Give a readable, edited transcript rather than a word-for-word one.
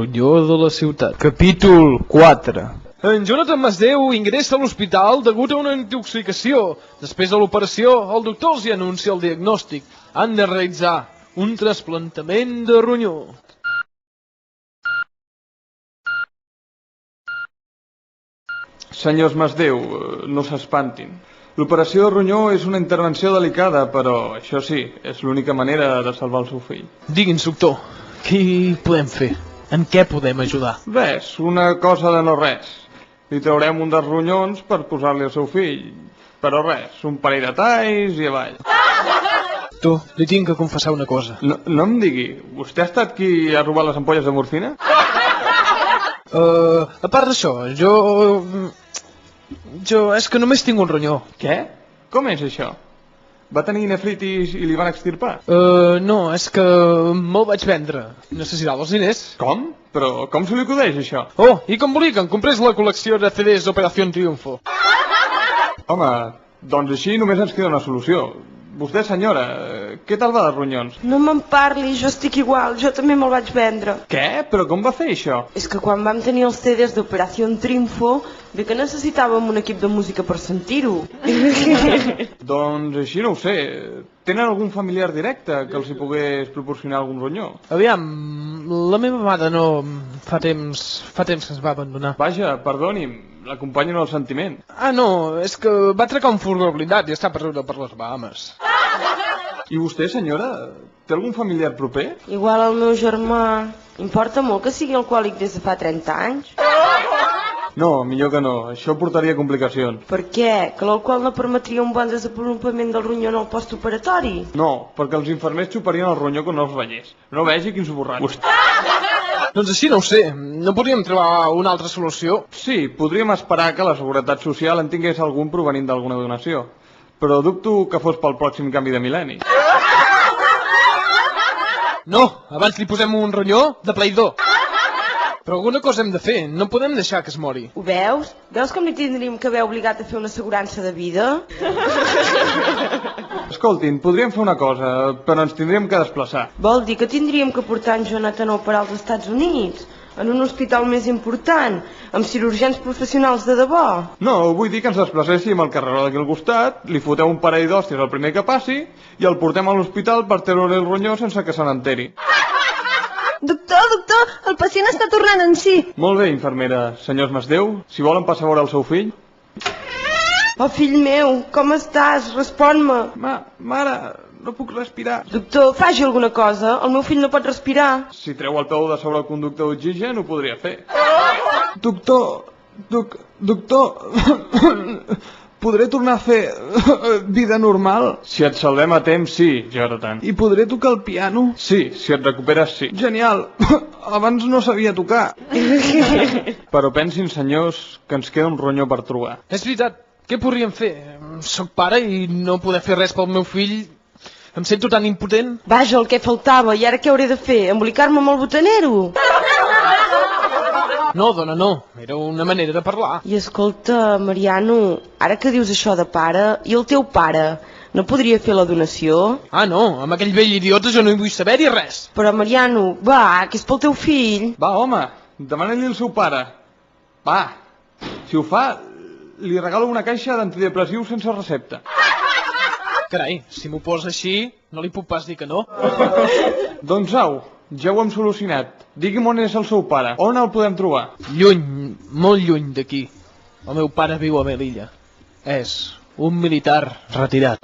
ronyó de la ciutat. Capítol 4. En Jonathan Masdeu ingressa a l'hospital degut a una intoxicació. Després de l'operació, el doctor els hi anuncia el diagnòstic. Han de realitzar un trasplantament de ronyó. Senyors Masdeu, no s'espantin. L'operació de ronyó és una intervenció delicada, però això sí, és l'única manera de salvar el seu fill. Digui'ns, doctor, què podem fer? En què podem ajudar? Res, una cosa de no res. Li traurem un dels ronyons per posar-li al seu fill. Però res, un parell de talls i avall. Doctor, li tinc que confessar una cosa. No em digui, vostè ha estat qui ha robat les ampolles de morfina? A part d'això, jo és que només tinc un ronyó. Què? Com és això? Va tenir nefritis i li van extirpar? No, és que me'l vaig vendre. Necessitava els diners. Com? Però com se li acudeix això? Oh, i com volia que em comprés la col·lecció de CDs d'Operació Triunfo? Home, doncs així només ens queda una solució. Vostè, senyora, què tal va de ronyons? No me'n parli, jo estic igual, jo també me'l vaig vendre. Què? Però com va fer això? És que quan vam tenir els CDs d'Operació Triunfo, bé que necessitàvem un equip de música per sentir-ho. Doncs així no ho sé. Tenen algun familiar directe que els hi pogués proporcionar algun ronyó? Aviam, la meva mare no... Fa temps que ens va abandonar. Vaja, perdoni'm, l'acompanyo en el sentiment. Ah, no, és que va atracar un furgó blindat i està perduda per les Bahamas. I vostè, senyora, té algun familiar proper? Igual el meu germà. Importa molt que sigui alcohòlic des de fa 30 anys? No, millor que no. Això portaria complicacions. Per què? Que l'alcohol no permetria un bon desenvolupament del ronyó en el postoperatori? No, perquè els infermers xuparien el ronyó quan no els banyés. No vegi quins borratxos. Doncs així no ho sé. No podríem trobar una altra solució? Sí, podríem esperar que la Seguretat Social en tingués algun provenint d'alguna donació. Però dubto que fos pel pròxim canvi de mil·lenni. No, abans li posem un ronyó de Play 2. Però alguna cosa hem de fer, no podem deixar que es mori. Ho veus? Veus com li tindríem que haver obligat a fer una assegurança de vida? Escoltin, podríem fer una cosa, però ens tindríem que desplaçar. Vol dir que tindríem que portar en Jonathan a operar als Estats Units? En un hospital més important? Amb cirurgians professionals de debò? No, vull dir que ens desplacéssim al carreró d'aquí al costat, li foteu un parell d'hòsties al primer que passi i el portem a l'hospital per treure el ronyó sense que se n'enteri. Doctor, el pacient està tornant en si. Molt bé, infermera. Senyors Masdeu, si volen passar a veure el seu fill. Oh, fill meu, com estàs? Respon-me. Mare, no puc respirar. Doctor, faci alguna cosa. El meu fill no pot respirar. Si treu el peu de sobre el conducte d'oxigen, ho podria fer. Doctor, podré tornar a fer vida normal? Si et salvem a temps, sí, Jonathan. I podré tocar el piano? Sí, si et recuperes, sí. Genial! Abans no sabia tocar. Però pensin, senyors, que ens queda un ronyó per trobar. És veritat, què podríem fer? Soc pare i no poder fer res pel meu fill. Em sento tan impotent. Vaja, el que faltava. I ara què hauré de fer? Embolicar-me amb el botanero? No, dona, no. Era una manera de parlar. I escolta, Mariano, ara que dius això de pare, i el teu pare, no podria fer la donació? Ah, no, amb aquell vell idiota jo no hi vull saber-hi res. Però, Mariano, va, que és pel teu fill. Va, home, demana-li al seu pare. Va, si ho fa, li regalo una caixa d'antidepressius sense recepta. Carai, si m'ho posa així, no li puc pas dir que no. Doncs au, ja ho hem solucionat. Digui'm on és el seu pare. On el podem trobar? Lluny, molt lluny d'aquí. El meu pare viu a Melilla. És un militar retirat.